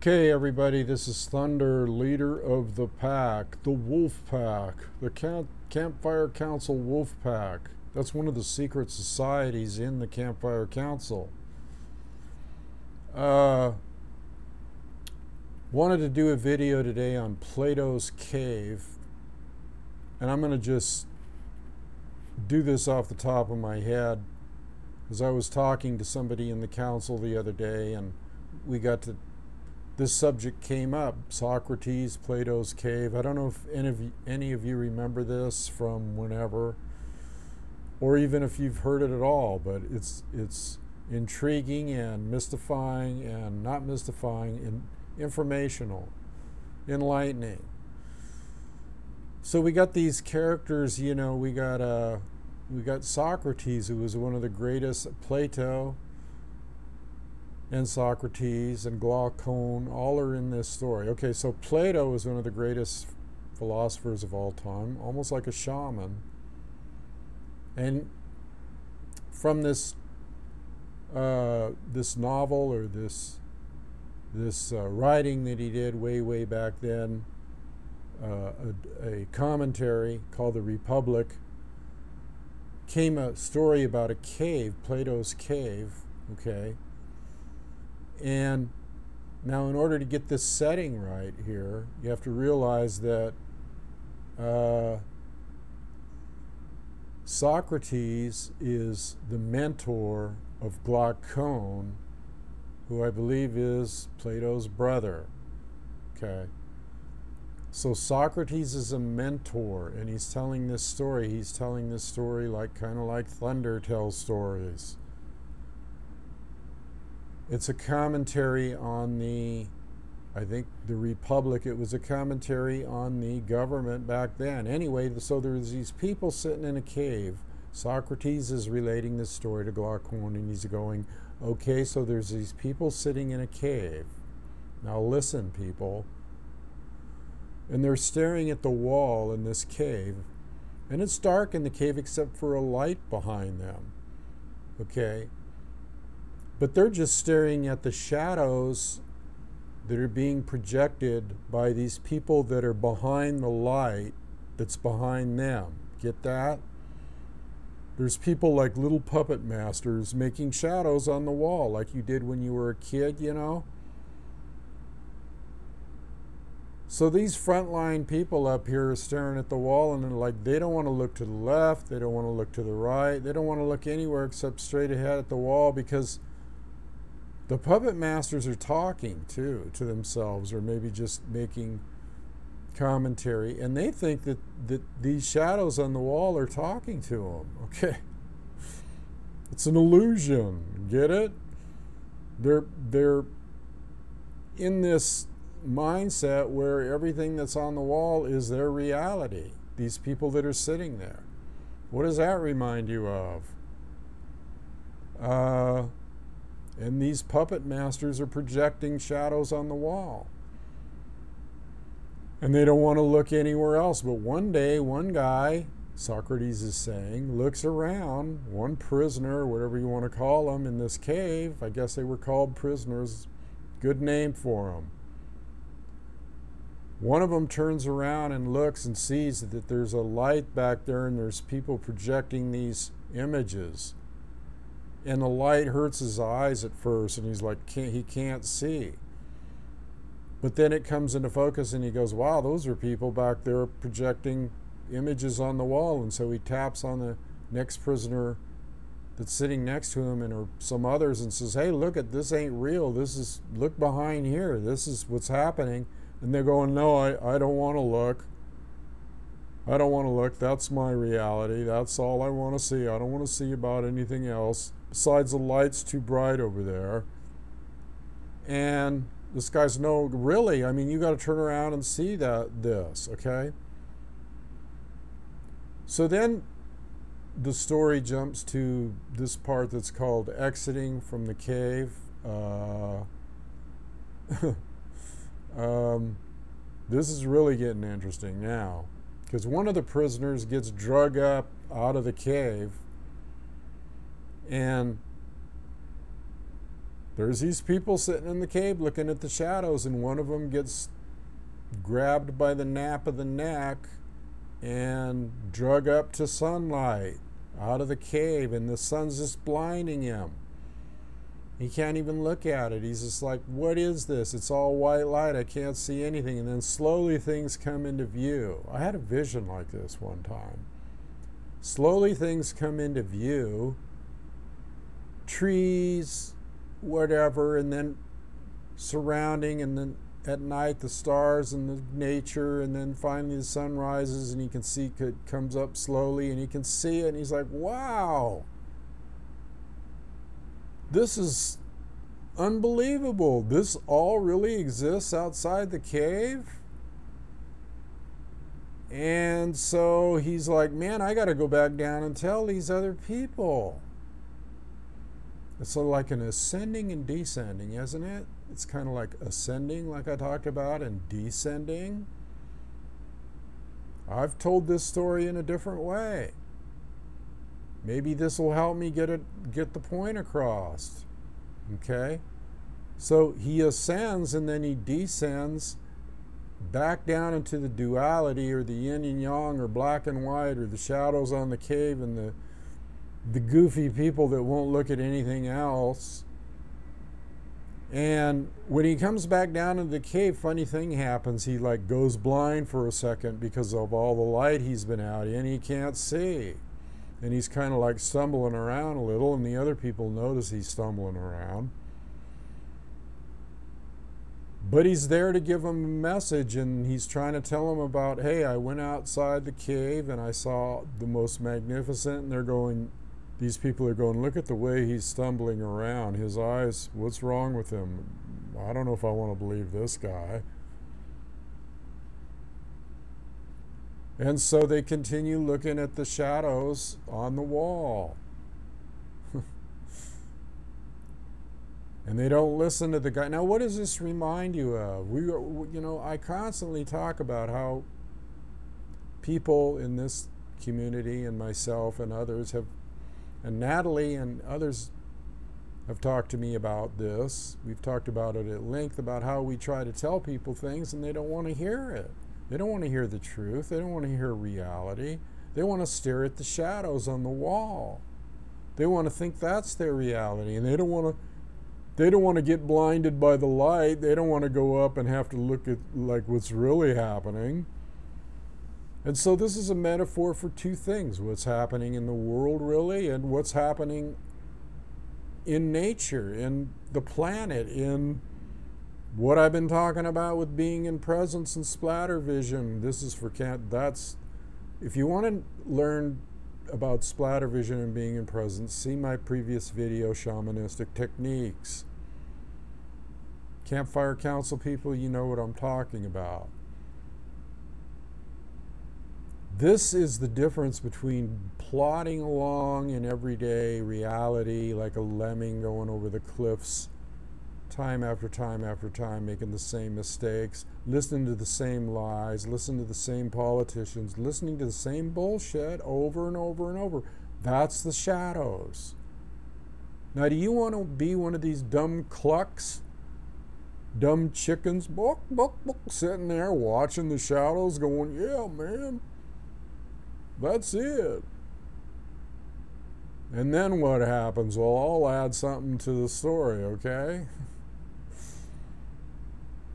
Okay, everybody, this is Thunder, leader of the pack, the Wolf Pack, the Campfire Council Wolf Pack. That's one of the secret societies in the Campfire Council. Wanted to do a video today on Plato's Cave, and I'm going to just do this off the top of my head, because I was talking to somebody in the council the other day, and this subject came up, Socrates, Plato's Cave. I don't know if any of you remember this from whenever, or even if you've heard it at all, but it's intriguing and mystifying and not mystifying and informational, enlightening. So we got these characters, we got Socrates, who was one of the greatest, Plato, and Socrates and Glaucon, all are in this story. Okay, so Plato was one of the greatest philosophers of all time, almost like a shaman. And from this novel, or this writing that he did way back then, a commentary called The Republic, came a story about a cave, Plato's Cave, okay? And now, in order to get this setting right here, you have to realize that Socrates is the mentor of Glaucon, who I believe is Plato's brother. Okay. So Socrates is a mentor, and he's telling this story. He's telling this story kind of like Thunder tells stories. It's a commentary on I think the Republic. It was a commentary on the government back then. Anyway, so there's these people sitting in a cave. Socrates is relating this story to Glaucon, and he's going, okay, so there's these people sitting in a cave. Now listen, people. And they're staring at the wall in this cave, and it's dark in the cave except for a light behind them. Okay? But they're just staring at the shadows that are being projected by these people that are behind the light that's behind them. Get that? There's people like little puppet masters making shadows on the wall, like you did when you were a kid, So these frontline people up here are staring at the wall, and they don't want to look to the left, they don't want to look to the right, they don't want to look anywhere except straight ahead at the wall, because the puppet masters are talking too to themselves, or maybe just making commentary, and they think that these shadows on the wall are talking to them. Okay, it's an illusion. Get it? They're in this mindset where everything that's on the wall is their reality. These people that are sitting there. What does that remind you of? And these puppet masters are projecting shadows on the wall. And they don't want to look anywhere else. But one day, one guy, Socrates is saying, looks around, one prisoner, whatever you want to call them, in this cave. I guess they were called prisoners. Good name for them. One of them turns around and looks and sees that there's a light back there, and there's people projecting these images. And the light hurts his eyes at first, and he's like, he can't see. But then it comes into focus, and he goes, wow, those are people back there projecting images on the wall. And so he taps on the next prisoner that's sitting next to him, and or some others, and says, hey, look, this ain't real. Look behind here. This is what's happening. And they're going, no, I don't want to look. I don't want to look. That's my reality. That's all I want to see. I don't want to see about anything else. Besides, the light's too bright over there. And this guy's, no, really, I mean, you got to turn around and see this, okay? So then the story jumps to this part that's called exiting from the cave. This is really getting interesting now, because one of the prisoners gets drug up out of the cave, and there's these people sitting in the cave looking at the shadows, and one of them gets grabbed by the nape of the neck and drug up to sunlight out of the cave, and the sun's just blinding him. He can't even look at it. He's just like, what is this? It's all white light. I can't see anything. And then slowly things come into view. I had a vision like this one time. Slowly things come into view. Trees, whatever, and then surrounding, and then at night the stars and the nature, and then finally the sun rises and he can see it comes up slowly and he can see it, and he's like, wow, this is unbelievable. This all really exists outside the cave. And so he's like, man, I got to go back down and tell these other people. It's sort of like an ascending and descending, isn't it? It's kind of like ascending, like I talked about, and descending. I've told this story in a different way. Maybe this will help me get the point across. Okay? So he ascends and then he descends back down into the duality, or the yin and yang, or black and white, or the shadows on the cave, and the goofy people that won't look at anything else. And when he comes back down into the cave, funny thing happens. He like goes blind for a second because of all the light he's been out in. He can't see. And he's kind of like stumbling around a little, and the other people notice he's stumbling around. But he's there to give them a message, and he's trying to tell them about, hey, I went outside the cave and I saw the most magnificent, and they're going, these people are going, look at the way he's stumbling around. His eyes, what's wrong with him? I don't know if I want to believe this guy. And so they continue looking at the shadows on the wall. And they don't listen to the guy. Now, what does this remind you of? I constantly talk about how people in this community, and myself and others have, and Natalie and others have talked to me about this. We've talked about it at length, about how we try to tell people things and they don't want to hear it. They don't want to hear the truth. They don't want to hear reality. They want to stare at the shadows on the wall. They want to think that's their reality, and they don't want to get blinded by the light. They don't want to go up and have to look at like what's really happening. And so this is a metaphor for two things: what's happening in the world really, and what's happening in nature, in the planet, in what I've been talking about with being in presence and splatter vision. This is for if you want to learn about splatter vision and being in presence, see my previous video, Shamanistic Techniques. Campfire Council people, you know what I'm talking about. This is the difference between plodding along in everyday reality like a lemming going over the cliffs, time after time after time, making the same mistakes, listening to the same lies, listening to the same politicians, listening to the same bullshit over and over and over. That's the shadows. Now, do you want to be one of these dumb clucks, dumb chickens, sitting there watching the shadows going, yeah, man, that's it? And then what happens? Well, I'll add something to the story, okay?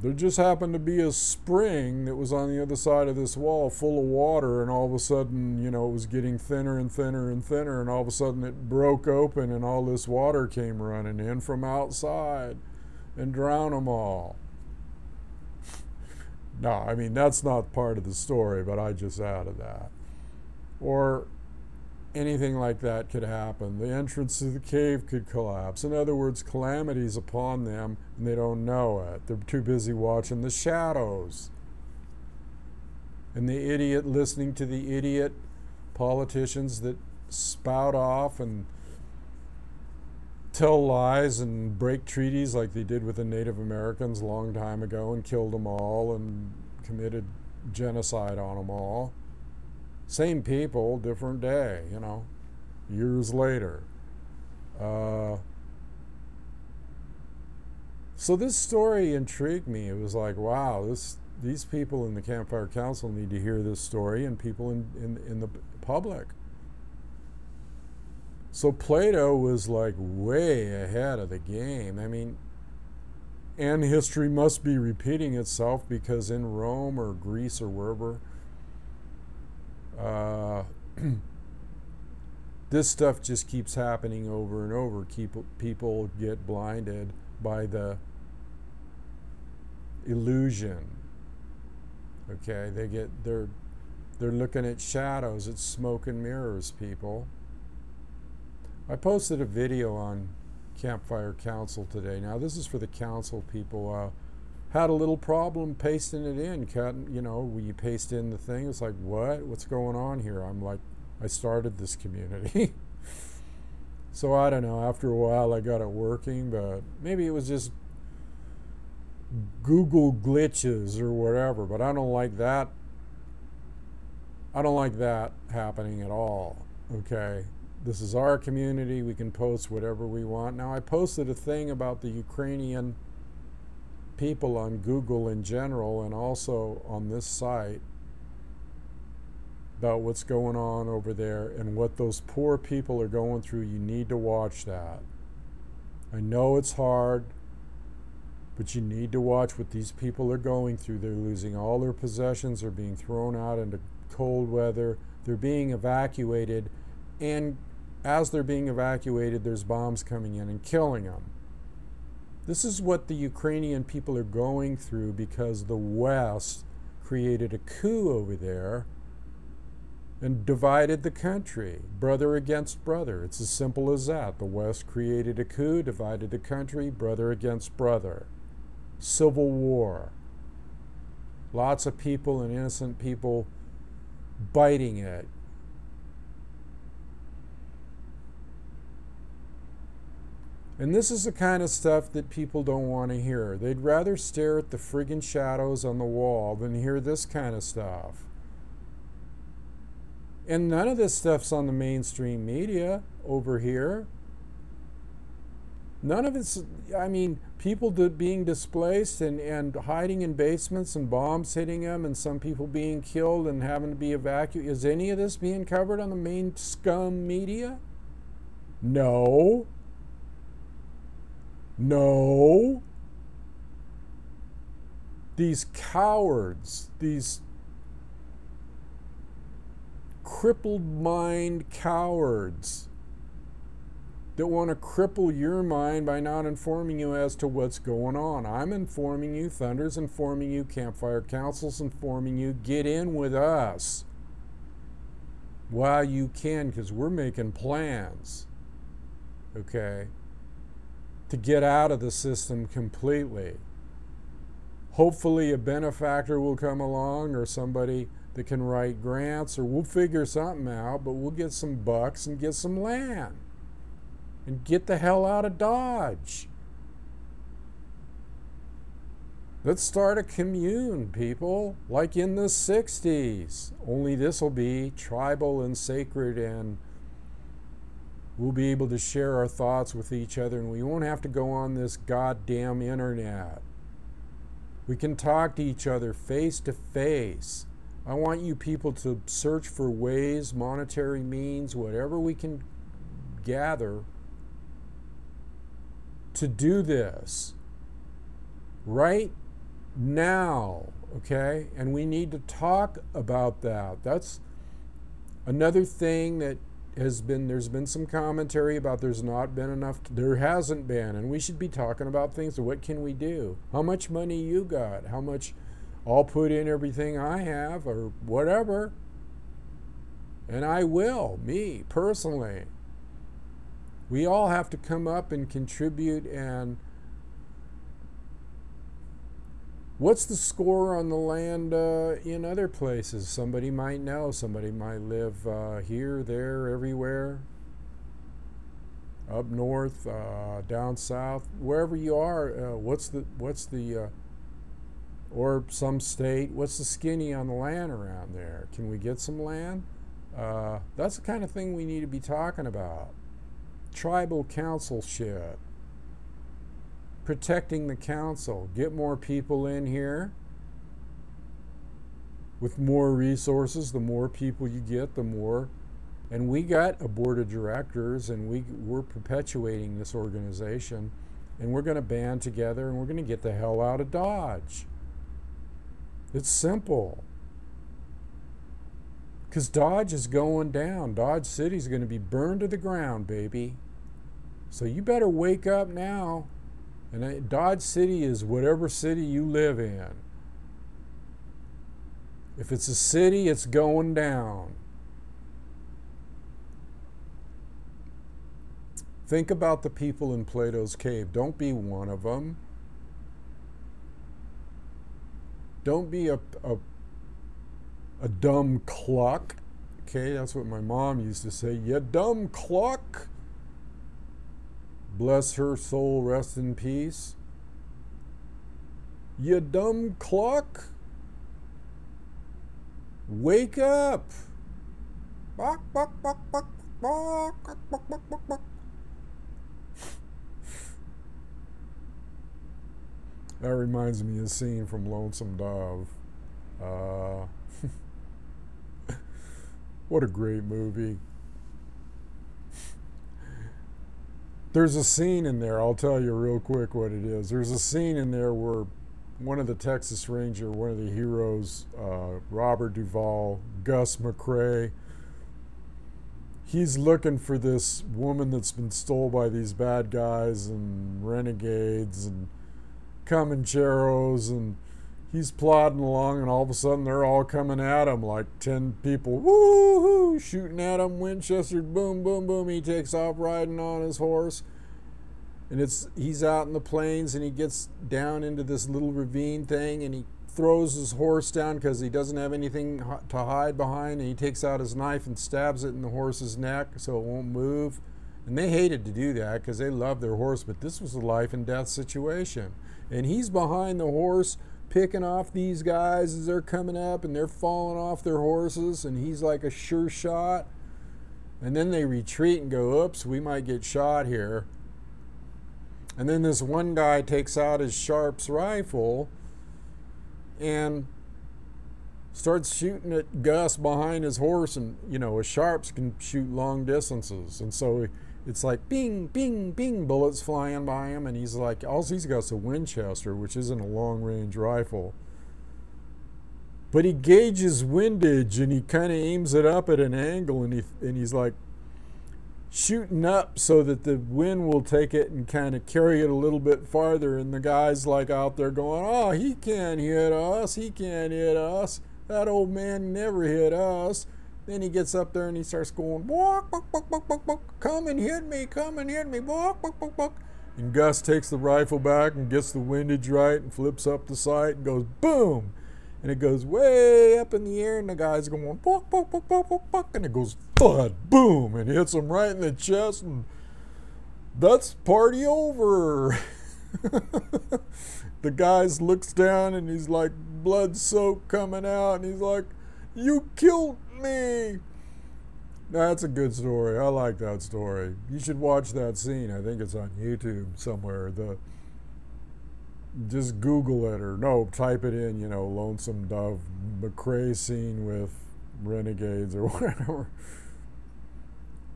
There just happened to be a spring that was on the other side of this wall full of water, and all of a sudden, it was getting thinner and thinner and thinner, and all of a sudden it broke open and all this water came running in from outside and drowned them all. No, I mean, that's not part of the story, but I just added that. Or anything like that could happen. The entrance to the cave could collapse. In other words, calamities upon them, and they don't know it. They're too busy watching the shadows. And the idiot listening to the idiot politicians that spout off and tell lies and break treaties like they did with the Native Americans a long time ago and killed them all and committed genocide on them all. Same people, different day, years later. So this story intrigued me. It was like, wow, these people in the Campfire Council need to hear this story, and people in the public. So Plato was like way ahead of the game. I mean, and history must be repeating itself, because in Rome or Greece or wherever, this stuff just keeps happening over and over. People get blinded by the illusion. Okay, they're looking at shadows. It's smoke and mirrors, people. I posted a video on Campfire Council today. Now this is for the council people. Had a little problem pasting it in. When you paste in the thing, it's like, what's going on here? I'm like, I started this community. So I don't know, after a while I got it working, but maybe it was just Google glitches or whatever, but I don't like that. I don't like that happening at all. Okay, this is our community. We can post whatever we want. Now I posted a thing about the Ukrainian people on Google in general, and also on this site, about what's going on over there and what those poor people are going through. You need to watch that. I know it's hard, but you need to watch what these people are going through. They're losing all their possessions. They're being thrown out into cold weather. They're being evacuated, and as they're being evacuated, there's bombs coming in and killing them. This is what the Ukrainian people are going through because the West created a coup over there and divided the country, brother against brother. It's as simple as that. The West created a coup, divided the country, brother against brother. Civil war. Lots of people and innocent people biting it. And this is the kind of stuff that people don't want to hear. They'd rather stare at the friggin' shadows on the wall than hear this kind of stuff. And none of this stuff's on the mainstream media over here. None of it's, I mean, people being displaced and hiding in basements and bombs hitting them and some people being killed and having to be evacuated. Is any of this being covered on the main scum media? No. No. These cowards, these crippled mind cowards that want to cripple your mind by not informing you as to what's going on. I'm informing you, Thunder's informing you, Campfire Council's informing you. Get in with us while you can, because we're making plans, okay, to get out of the system completely. Hopefully a benefactor will come along, or somebody that can write grants, or we'll figure something out, but we'll get some bucks and get some land and get the hell out of Dodge. Let's start a commune, people, like in the 60s. Only this will be tribal and sacred, and we'll be able to share our thoughts with each other, and we won't have to go on this goddamn internet. We can talk to each other face to face. I want you people to search for ways, monetary means, whatever we can gather to do this right now, okay? And we need to talk about that. That's another thing that there's been some commentary about there's not been enough. There hasn't been, and we should be talking about things. So what can we do? How much money you got? How much? I'll put in everything I have, or whatever, and I will, me personally. We all have to come up and contribute. And what's the score on the land in other places? Somebody might know. Somebody might live here, there, everywhere, up north, down south, wherever you are. What's the or some state, what's the skinny on the land around there? Can we get some land? That's the kind of thing we need to be talking about. Tribal council shit. protecting the council. Get more people in here. With more resources, the more people you get, the more. And we got a board of directors, and we're perpetuating this organization, and we're going to band together, and we're going to get the hell out of Dodge. It's simple. Because Dodge is going down. Dodge City is going to be burned to the ground, baby. So you better wake up now. And Dodge City is whatever city you live in. If it's a city, it's going down. Think about the people in Plato's Cave. Don't be one of them. Don't be a dumb cluck. Okay, that's what my mom used to say. You dumb cluck. Bless her soul, rest in peace. You dumb cluck. Wake up. Bok, bok, bok, bok, bok, bok, bok, bok, bok, bok. That reminds me of a scene from Lonesome Dove. What a great movie. There's a scene in there, I'll tell you real quick what it is. There's a scene in there where one of the Texas Ranger, one of the heroes, Robert Duvall, Gus McCrae, he's looking for this woman that's been stolen by these bad guys and renegades and Comancheros, and he's plodding along, and all of a sudden they're all coming at him, like 10 people, woo-hoo, shooting at him, Winchester, boom, boom, boom. He takes off riding on his horse, and he's out in the plains, and he gets down into this little ravine thing, and he throws his horse down because he doesn't have anything to hide behind, and he takes out his knife and stabs it in the horse's neck so it won't move. And they hated to do that because they loved their horse, but this was a life and death situation. And he's behind the horse picking off these guys as they're coming up, and they're falling off their horses, and he's like a sure shot. And then they retreat and go, oops, we might get shot here. And then this one guy takes out his Sharps rifle and starts shooting at Gus behind his horse, and a Sharps can shoot long distances, and so it's like bing, bing, bing, bullets flying by him, and he's like, all he's got is a Winchester, which isn't a long-range rifle. But he gauges windage, and he kind of aims it up at an angle, and he's like shooting up so that the wind will take it and kind of carry it a little bit farther, and the guy's like out there going, oh, he can't hit us, he can't hit us, that old man never hit us. Then he gets up there and he starts going, walk, walk, walk, walk, walk, walk, come and hit me, walk, walk, walk, walk. And Gus takes the rifle back and gets the windage right and flips up the sight and goes boom. And it goes way up in the air, and the guy's going walk, walk, walk, walk, walk, walk, and it goes thud, boom, and hits him right in the chest, and that's party over. The guy looks down and he's like blood soaked coming out, and he's like, you killed me. That's a good story. I like that story. You should watch that scene. I think it's on YouTube somewhere. Just Google it, or no, type it in, Lonesome Dove McCrae scene with renegades or whatever.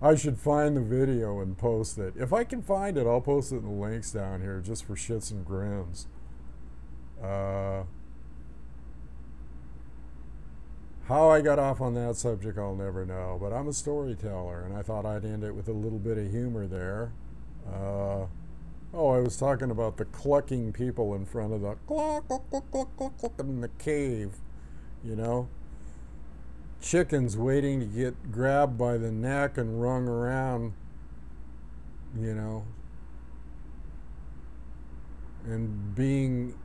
I should find the video and post it. If I can find it, I'll post it in the links down here just for shits and grins. How I got off on that subject, I'll never know. But I'm a storyteller, and I thought I'd end it with a little bit of humor there. I was talking about the clucking people in front of the cluck, cluck, cluck, cluck, cluck, cluck in the cave, Chickens waiting to get grabbed by the neck and wrung around, and being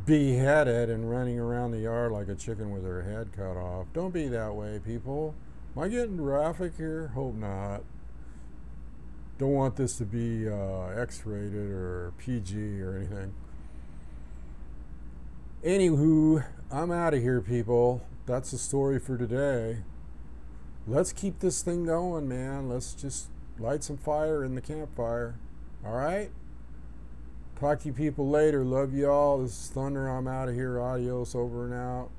beheaded and running around the yard like a chicken with her head cut off. Don't be that way, people. Am I getting graphic here? Hope not. Don't want this to be X-rated or PG or anything. Anywho, I'm out of here, people. That's the story for today. Let's keep this thing going, man. Let's just light some fire in the campfire. All right? Talk to you people later. Love you all. This is Thunder. I'm out of here. Adios. Over and out.